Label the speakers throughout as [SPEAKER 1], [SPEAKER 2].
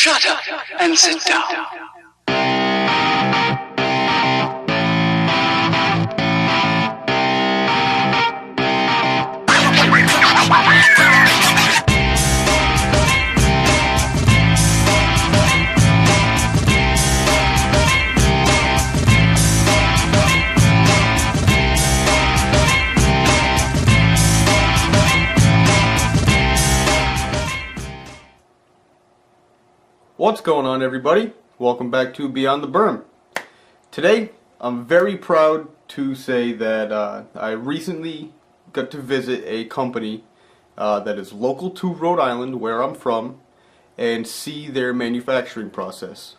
[SPEAKER 1] Shut up and sit down.
[SPEAKER 2] What's going on, everybody? Welcome back to Beyond the Berm. Today, I'm very proud to say that I recently got to visit a company that is local to Rhode Island, where I'm from, and see their manufacturing process.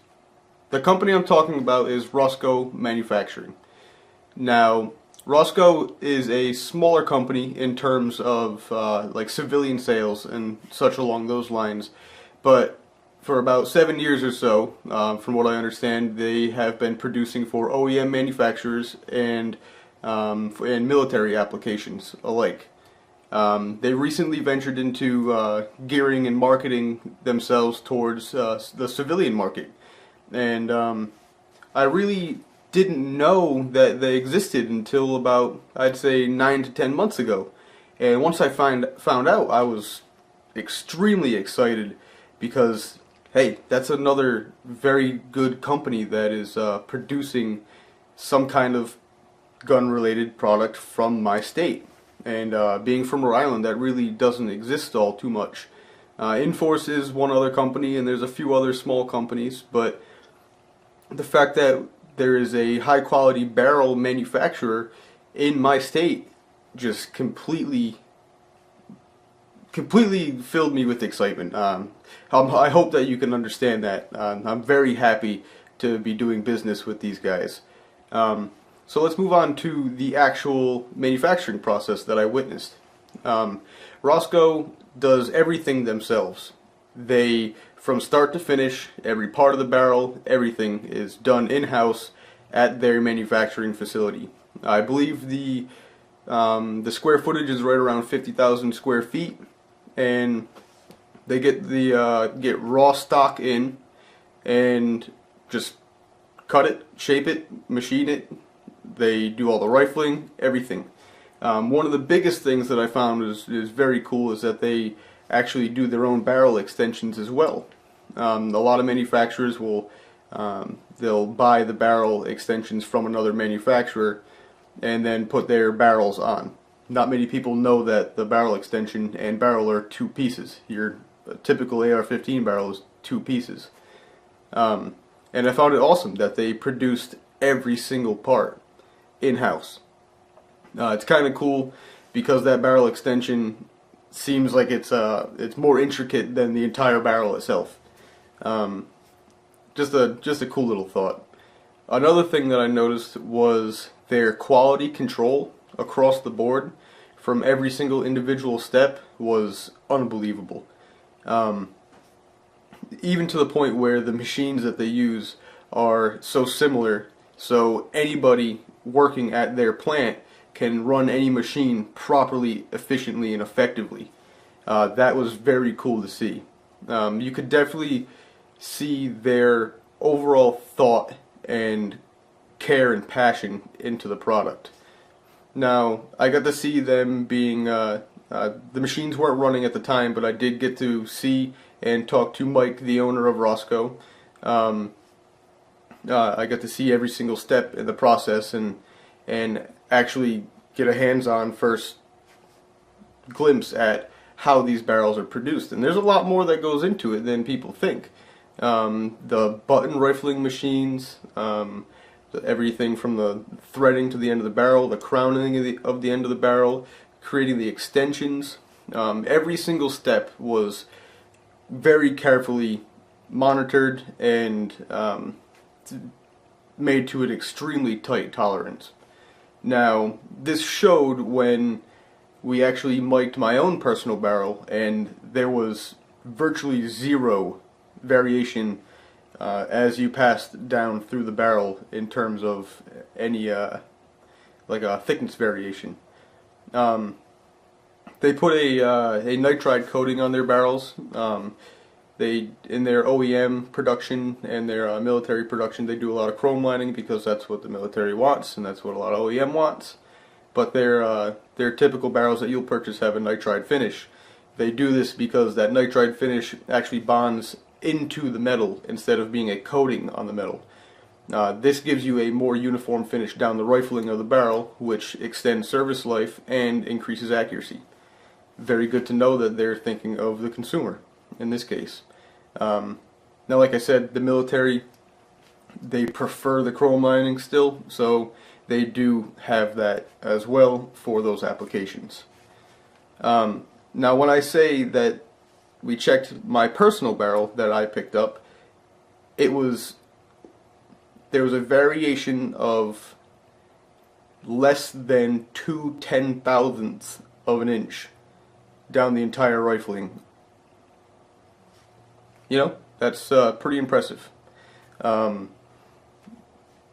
[SPEAKER 2] The company I'm talking about is Rosco Manufacturing. Now, Rosco is a smaller company in terms of like civilian sales and such along those lines, but for about 7 years or so, from what I understand, they have been producing for OEM manufacturers and military applications alike. They recently ventured into gearing and marketing themselves towards the civilian market, and I really didn't know that they existed until about, I'd say, 9 to 10 months ago. And once I found out, I was extremely excited because, hey, that's another very good company that is producing some kind of gun-related product from my state. And being from Rhode Island, that really doesn't exist all too much. Inforce is one other company, and there's a few other small companies, but the fact that there is a high-quality barrel manufacturer in my state just completely filled me with excitement. I hope that you can understand that. I'm very happy to be doing business with these guys. So let's move on to the actual manufacturing process that I witnessed. Rosco does everything themselves. They, from start to finish, every part of the barrel, everything is done in-house at their manufacturing facility. I believe the square footage is right around 50,000 square feet, and they get get raw stock in and just cut it, shape it, machine it. They do all the rifling, everything. One of the biggest things that I found is very cool is that they actually do their own barrel extensions as well. A lot of manufacturers will they'll buy the barrel extensions from another manufacturer and then put their barrels on. Not many people know that the barrel extension and barrel are two pieces. Your typical AR-15 barrel is two pieces. And I found it awesome that they produced every single part in-house. It's kind of cool because that barrel extension seems like it's more intricate than the entire barrel itself. Just a cool little thought. Another thing that I noticed was their quality control across the board from every single individual step was unbelievable. Even to the point where the machines that they use are so similar, so anybody working at their plant can run any machine properly, efficiently, and effectively. That was very cool to see. You could definitely see their overall thought and care and passion into the product. Now, I got to see them being, the machines weren't running at the time, but I did get to see and talk to Mike, the owner of Rosco. I got to see every single step in the process and actually get a hands-on first glimpse at how these barrels are produced. And there's a lot more that goes into it than people think. The button rifling machines, everything from the threading to the end of the barrel, the crowning of the end of the barrel, creating the extensions. Every single step was very carefully monitored and made to an extremely tight tolerance. Now, this showed when we actually mic'd my own personal barrel, and there was virtually zero variation as you passed down through the barrel in terms of any like a thickness variation. They put a nitride coating on their barrels. in their OEM production and their military production, they do a lot of chrome lining because that's what the military wants and that's what a lot of OEM wants. But their typical barrels that you'll purchase have a nitride finish. They do this because that nitride finish actually bonds into the metal instead of being a coating on the metal. This gives you a more uniform finish down the rifling of the barrel, which extends service life and increases accuracy. Very good to know that they're thinking of the consumer in this case. Now, like I said, the military, they prefer the chrome lining still, so they do have that as well for those applications. Now, when I say that we checked my personal barrel that I picked up, there was a variation of less than 2/10,000ths of an inch down the entire rifling. You know, that's pretty impressive.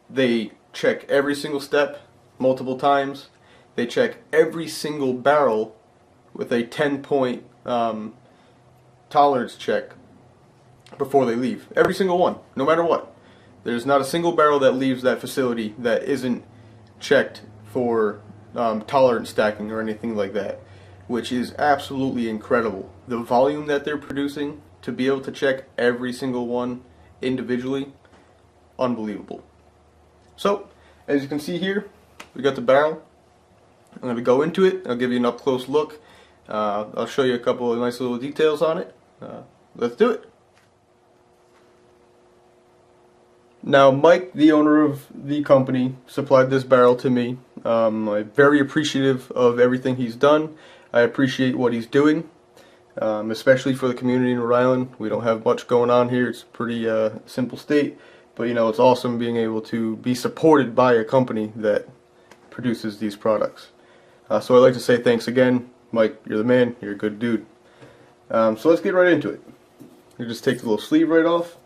[SPEAKER 2] They check every single step multiple times. They check every single barrel with a 10-point tolerance check before they leave. Every single one, no matter what. There's not a single barrel that leaves that facility that isn't checked for tolerance stacking or anything like that, which is absolutely incredible. The volume that they're producing, to be able to check every single one individually, unbelievable. So, as you can see here, we got the barrel. I'm going to go into it. I'll give you an up-close look. I'll show you a couple of nice little details on it. Let's do it. Now, Mike, the owner of the company, supplied this barrel to me. I'm very appreciative of everything he's done. I appreciate what he's doing, especially for the community in Rhode Island. We don't have much going on here. It's a pretty simple state, but you know, it's awesome being able to be supported by a company that produces these products. So I'd like to say thanks again, Mike. You're the man. You're a good dude. So let's get right into it. You just take the little sleeve right off.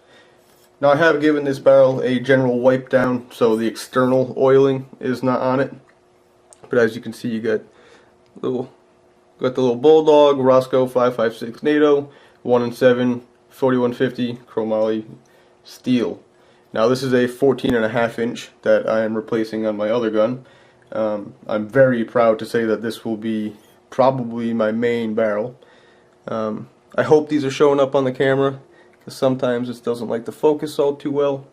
[SPEAKER 2] Now, I have given this barrel a general wipe down, so the external oiling is not on it. But as you can see, you got the little Bulldog, Rosco 556 NATO, 1-in-7, 4150 chromoly steel. Now, this is a 14.5 inch that I am replacing on my other gun. I'm very proud to say that this will be probably my main barrel. I hope these are showing up on the camera, because sometimes it doesn't like to focus all too well,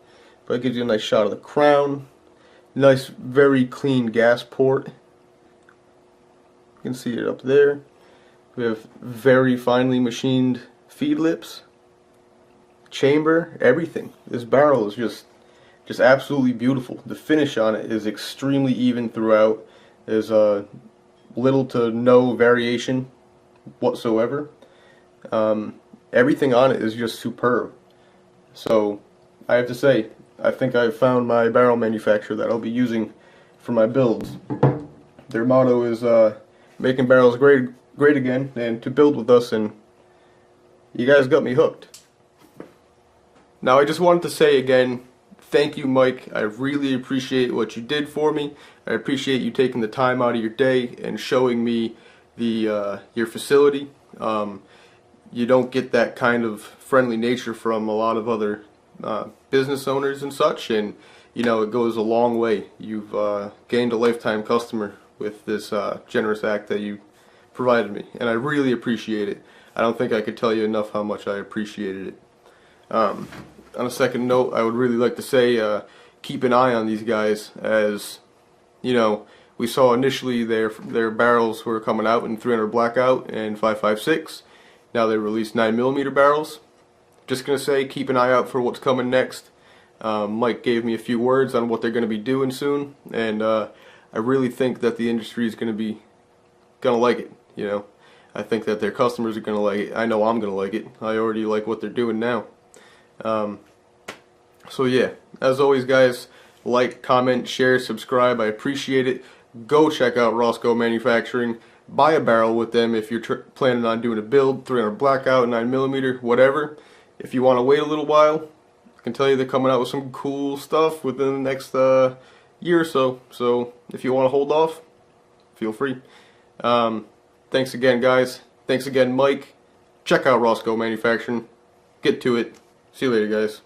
[SPEAKER 2] but it gives you a nice shot of the crown. Nice, very clean gas port. You can see it up there. We have very finely machined feed lips, chamber, everything. This barrel is just absolutely beautiful. The finish on it is extremely even throughout. There's little to no variation whatsoever. Everything on it is just superb. So I have to say, I think I've found my barrel manufacturer that I'll be using for my builds. Their motto is making barrels great again, and to build with us, and you guys got me hooked. Now, I just wanted to say again, thank you, Mike. I really appreciate what you did for me. I appreciate you taking the time out of your day and showing me your facility. You don't get that kind of friendly nature from a lot of other business owners and such, and you know, it goes a long way. You've gained a lifetime customer with this generous act that you provided me, and I really appreciate it. I don't think I could tell you enough how much I appreciated it. On a second note, I would really like to say keep an eye on these guys, as you know, we saw initially their barrels were coming out in 300 blackout and 5.56. Now they released 9mm barrels. Just going to say, keep an eye out for what's coming next. Mike gave me a few words on what they're going to be doing soon, and I really think that the industry is going to like it. You know, I think that their customers are going to like it. I know I'm going to like it. I already like what they're doing now. So yeah, as always, guys, like, comment, share, subscribe. I appreciate it. Go check out Rosco Manufacturing. Buy a barrel with them if you're planning on doing a build, 300 blackout, 9mm, whatever. If you want to wait a little while, I can tell you they're coming out with some cool stuff within the next year or so. So if you want to hold off, feel free. Thanks again, guys. Thanks again, Mike. Check out Rosco Manufacturing. get to it. See you later, guys.